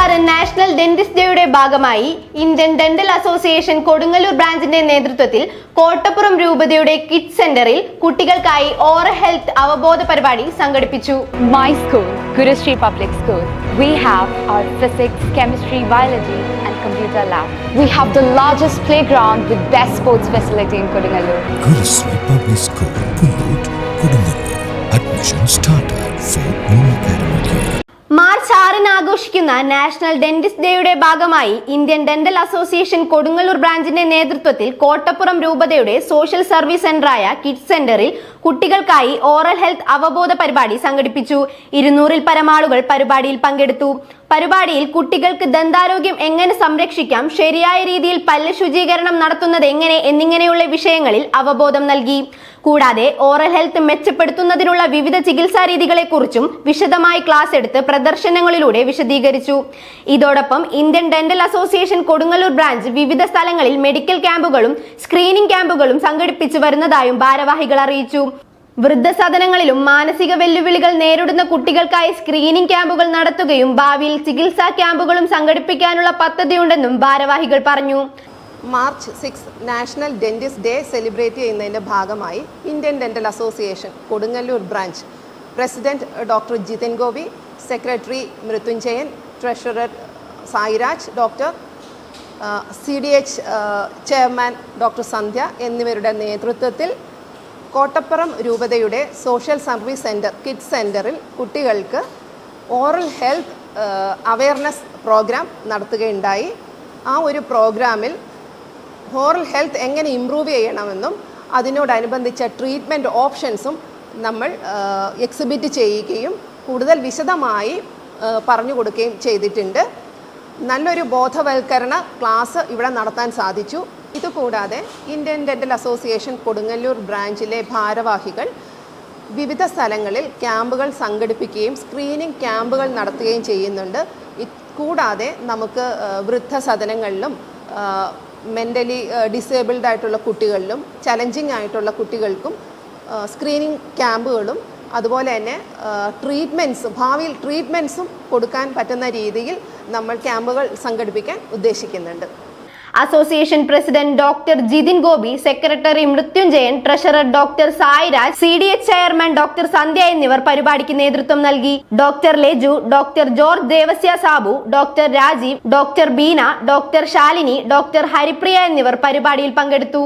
6 national dentist ഡേയുടെ ഭാഗമായി Indian dental association Kodungallur ബ്രാഞ്ചിന്റെ നേതൃത്വത്തിൽ കോട്ടപ്പുറം രൂപതയുടെ കിഡ്സ് സെന്ററിൽ കുട്ടികൾക്കായി ഓറൽ ഹെൽത്ത് അവബോധ പരിപാടി സംഘടിപ്പിച്ചു. My school, Gurushree Public School, we have our physics, chemistry, biology and computer lab. We have the largest playground with best sports facility in Kodungallur. Gurushree Public School, Pullot, Kodungallur. Admission started for new academic year. March 6 ആഘോഷിക്കുന്ന national dentist ഡേയുടെ ഭാഗമായി Indian dental association Kodungallur ബ്രാഞ്ചിന്റെ നേതൃത്വത്തിൽ കോട്ടപ്പുറം രൂപതയുടെ social service സെന്ററായ kids സെന്ററിൽ കുട്ടികൾക്കായി oral health അവബോധ പരിപാടി സംഘടിപ്പിച്ചു. 200-ൽ പരം ആളുകൾ പരിപാടിയിൽ പങ്കെടുത്തു. പരിപാടിയിൽ കുട്ടികൾക്ക് ദന്താരോഗ്യം എങ്ങനെ സംരക്ഷിക്കാം, ശരിയായ രീതിയിൽ പല്ല് ശുചീകരണം നടത്തുന്നത് എങ്ങനെ എന്നിങ്ങനെയുള്ള വിഷയങ്ങളിൽ അവബോധം നൽകി. കൂടാതെ ഓറൽ ഹെൽത്ത് മെച്ചപ്പെടുത്തുന്നതിനുള്ള വിവിധ ചികിത്സാ രീതികളെക്കുറിച്ചും വിശദമായി ക്ലാസ് എടുത്ത് പ്രദർശനങ്ങളിലൂടെ വിശദീകരിച്ചു. ഇതോടൊപ്പം Indian dental association Kodungallur branch വിവിധ സ്ഥലങ്ങളിൽ മെഡിക്കൽ ക്യാമ്പുകളും സ്ക്രീനിംഗ് ക്യാമ്പുകളും സംഘടിപ്പിച്ചു വരുന്നതായും ഭാരവാഹികൾ അറിയിച്ചു. വൃദ്ധസദനങ്ങളിലും മാനസിക വെല്ലുവിളികൾ നേരിടുന്ന കുട്ടികൾക്കായി സ്ക്രീനിംഗ് ക്യാമ്പുകൾ നടത്തുകയും ഭാവിയിൽ ചികിത്സാ ക്യാമ്പുകളും സംഘടിപ്പിക്കാനുള്ള പദ്ധതിയുണ്ടെന്നും ഭാരവാഹികൾ പറഞ്ഞു. March 6 national dentist day celebrate ചെയ്യുന്നതിൻ്റെ ഭാഗമായി Indian dental association Kodungallur branch president doctor Jithin Gopi, secretary Mrityunjayan, treasurer Sairaj, doctor CDH chairman doctor Sandhya എന്നിവരുടെ നേതൃത്വത്തിൽ കോട്ടപ്പുറം രൂപതയുടെ സോഷ്യൽ സർവീസ് സെൻറ്റർ കിഡ്സ് സെൻറ്ററിൽ കുട്ടികൾക്ക് ഓറൽ ഹെൽത്ത് അവയർനെസ് പ്രോഗ്രാം നടത്തുകയുണ്ടായി. ആ ഒരു പ്രോഗ്രാമിൽ ഓറൽ ഹെൽത്ത് എങ്ങനെ ഇമ്പ്രൂവ് ചെയ്യണമെന്നും അതിനോടനുബന്ധിച്ച ട്രീറ്റ്മെൻറ്റ് ഓപ്ഷൻസും നമ്മൾ എക്സിബിറ്റ് ചെയ്യുകയും കൂടുതൽ വിശദമായി പറഞ്ഞു കൊടുക്കുകയും ചെയ്തിട്ടുണ്ട്. നല്ലൊരു ബോധവൽക്കരണ ക്ലാസ് ഇവിടെ നടത്താൻ സാധിച്ചു. ഇതുകൂടാതെ ഇന്ത്യൻ ഡെന്റൽ അസോസിയേഷൻ കൊടുങ്ങല്ലൂർ ബ്രാഞ്ചിലെ ഭാരവാഹികൾ വിവിധ സ്ഥലങ്ങളിൽ ക്യാമ്പുകൾ സംഘടിപ്പിക്കുകയും സ്ക്രീനിംഗ് ക്യാമ്പുകൾ നടത്തുകയും ചെയ്യുന്നുണ്ട്. കൂടാതെ നമുക്ക് വൃദ്ധസദനങ്ങളിലും മെൻ്റലി ഡിസേബിൾഡ് ആയിട്ടുള്ള കുട്ടികളിലും ചലഞ്ചിങ് ആയിട്ടുള്ള കുട്ടികൾക്കും സ്ക്രീനിംഗ് ക്യാമ്പുകളും അതുപോലെ തന്നെ ഭാവിയിൽ ട്രീറ്റ്മെൻറ്റ്സും കൊടുക്കാൻ പറ്റുന്ന രീതിയിൽ നമ്മൾ ക്യാമ്പുകൾ സംഘടിപ്പിക്കാൻ ഉദ്ദേശിക്കുന്നുണ്ട്. Association president doctor Jithin Gopi, secretary Mrityunjayan, treasurer doctor Sairaj, CDH chairman doctor Sandhya എന്നിവർ പരിപാടിക്ക് നേതൃത്വം നൽകി. Doctor Leju, doctor George Devasya Sabu, doctor Rajeev, doctor Beena, doctor Shalini, doctor Haripriya എന്നിവർ പരിപാടിയിൽ പങ്കെടുത്തു.